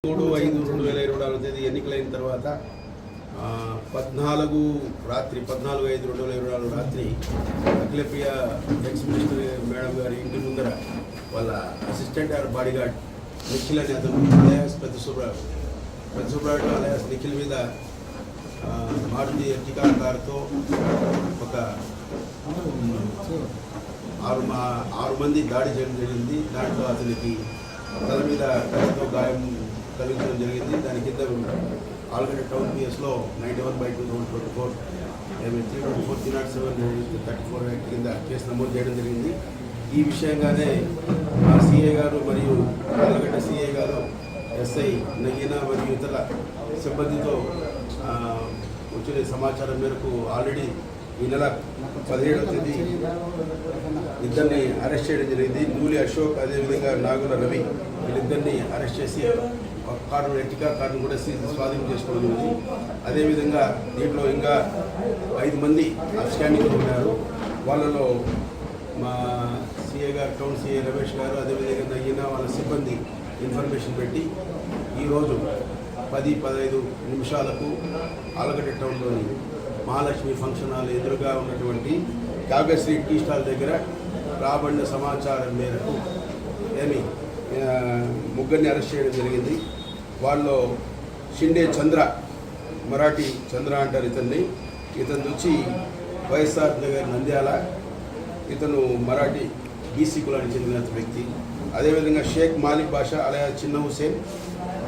3/5/2024 తేదీ ఎన్నికలైన తర్వాత 14/5/2024 రాత్రి అఖిలప్రియ ఎక్స్ మినిస్టర్ మేడం గారి ఇంటి ముందర వాళ్ళ అసిస్టెంట్ ఆర్ బాడీగార్డ్ నిఖిల్ అని అతను అలయాస్ పెద్ద సుబ్రాయుడు అలయాస్ నిఖిల్ మీద మారుతి ఎర్టికా కారుతో ఒక 6 మంది దాడి చేయడం జరిగింది. దాంట్లో అతనికి తల మీద కత్తితో గాయం కలిగించడం జరిగింది. దాని కింద ఆల్రెడీ టౌన్ పిఎస్లో 91/2024 324 యాక్ట్ కింద కేసు నమోదు చేయడం జరిగింది. ఈ విషయంగానే మా సిఐ గారు మరియు ఆలగడ్డ సిఐ గారు ఎస్ఐ నగీనా మరియు ఇతర సిబ్బందితో వచ్చిన సమాచారం మేరకు ఆల్రెడీ ఈ నెల 17వ తేదీ ఇద్దరిని అరెస్ట్ చేయడం జరిగింది. నూలి అశోక్ అదేవిధంగా నాగుల రవి వీళ్ళిద్దరిని అరెస్ట్ చేసి కారు ఎర్టికా కారును కూడా స్వాధీనం చేసుకోవడం జరిగింది. అదేవిధంగా దీంట్లో ఇంకా 5 మంది అబ్స్టాండింగ్లో ఉన్నారు. వాళ్ళలో మా సిఏ గారు టౌన్ సిఏ రమేష్ గారు అదేవిధంగా నగిన వాళ్ళ సిబ్బంది ఇన్ఫర్మేషన్ పెట్టి ఈరోజు 10-15 నిమిషాలకు ఆలగడ్డ టౌన్లోని మహాలక్ష్మి ఫంక్షన్ హాల్ ఎదురుగా ఉన్నటువంటి కావ్యశ్రీ టీ స్టాల్ దగ్గర రాబడిన సమాచారం మేరకు ముగ్గురిని అరెస్ట్ చేయడం జరిగింది. వాళ్ళు షిండే చంద్ర, మరాఠీ చంద్ర అంటారు ఇతన్ని. ఇతను వచ్చి వైఎస్ఆర్ నగర్ నంద్యాల, ఇతను మరాఠీ బీసీ కులానికి చెందిన వ్యక్తి. అదేవిధంగా షేక్ మాలిక్ బాషా అలయాస్ చిన్న హుసేన్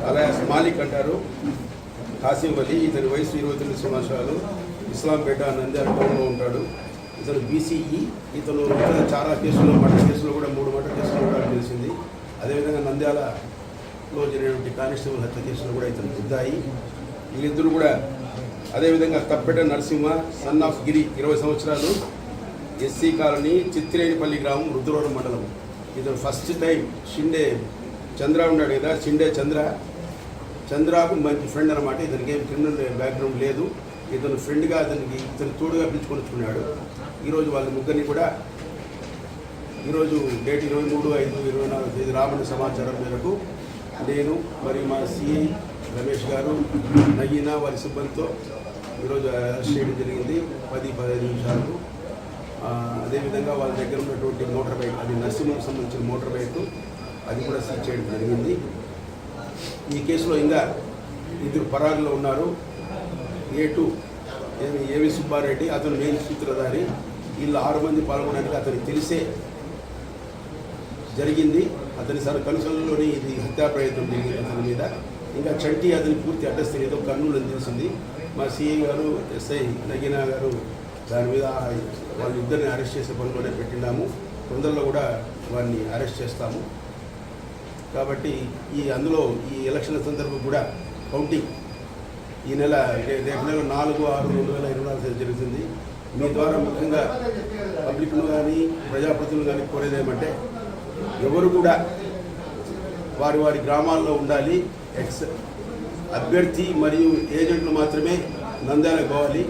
అలయాస్ మాలిక్ అంటారు, కాసిం అలీ, ఇతని వయసు 29 సంవత్సరాలు, ఇస్లాంపేట నంద్యాల టౌన్లో ఉంటాడు. ఇతను బీసీఈ. ఇతను ఇతర చాలా కేసుల్లో మర్డర్ కేసులో కూడా 3 మర్డర్ కేసులు కూడా తెలిసింది. అదేవిధంగా నంద్యాలలో జరిగినటువంటి కానిస్టేబుల్ హత్య కేసులో కూడా ఇతను ముద్దాయి. వీళ్ళిద్దరూ కూడా అదేవిధంగా తప్పెట నరసింహ సన్ ఆఫ్ గిరి 20 సంవత్సరాలు, ఎస్సీ కాలనీ, చిత్రేనిపల్లి గ్రామం, రుద్రవరం మండలం. ఇతను ఫస్ట్ టైం షిండే చంద్ర ఉన్నాడు కదా, షిండే చంద్రకు మంచి ఫ్రెండ్ అనమాట. ఇతనికి ఏం క్రిమినల్ బ్యాక్గ్రౌండ్ లేదు. ఇతను ఫ్రెండ్గా ఇతను తోడుగా పిలుచుకొనిచ్చుకున్నాడు. ఈరోజు వాళ్ళ ముగ్గురిని కూడా ఈరోజు డేట్ 23/5/24 తేదీ రాబడిన సమాచారం మేరకు నేను మరియు మా సిఐ రమేష్ గారు నగీనా వారి సిబ్బందితో ఈరోజు అరెస్ట్ చేయడం జరిగింది 10-15 నిమిషాలకు. అదేవిధంగా వాళ్ళ దగ్గర ఉన్నటువంటి మోటార్ బైక్, అది నర్సింహకు సంబంధించిన మోటార్ బైక్, అది కూడా సీజ్ చేయడం జరిగింది. ఈ కేసులో ఇంకా 2 పరాగులో ఉన్నారు. A2 ఏవి సుబ్బారెడ్డి, అతను మెయిన్ సూత్రధారి. వీళ్ళు 6 మంది పాల్గొనడానికి అతనికి తెలిసే జరిగింది. అతని కనుసలోని ఇది హత్యా ప్రయత్నం జరిగింది అతని మీద. ఇంకా చంటి అతని పూర్తి అడ్రస్ తెలియదు, కర్నూలు అని తెలిసింది. మా సిఐ గారు ఎస్ఐ నగీనా గారు దాని మీద వాళ్ళిద్దరిని అరెస్ట్ చేసే పనిలోనే పెట్టినాము. తొందరలో కూడా వారిని అరెస్ట్ చేస్తాము. కాబట్టి అందులో ఈ ఎలక్షన్ల సందర్భం కూడా కౌంటింగ్ ఈ నెల రేపు నెల 4/6/2024 జరుగుతుంది. మీ ద్వారా ముఖ్యంగా పబ్లిక్ను కానీ ప్రజాప్రతినిధులు కానీ కోరేది ఏమంటే, ఎవరు కూడా వారి గ్రామాల్లో ఉండాలి. అభ్యర్థి మరియు ఏజెంట్లు మాత్రమే నంద్యాలకు పోవాలి.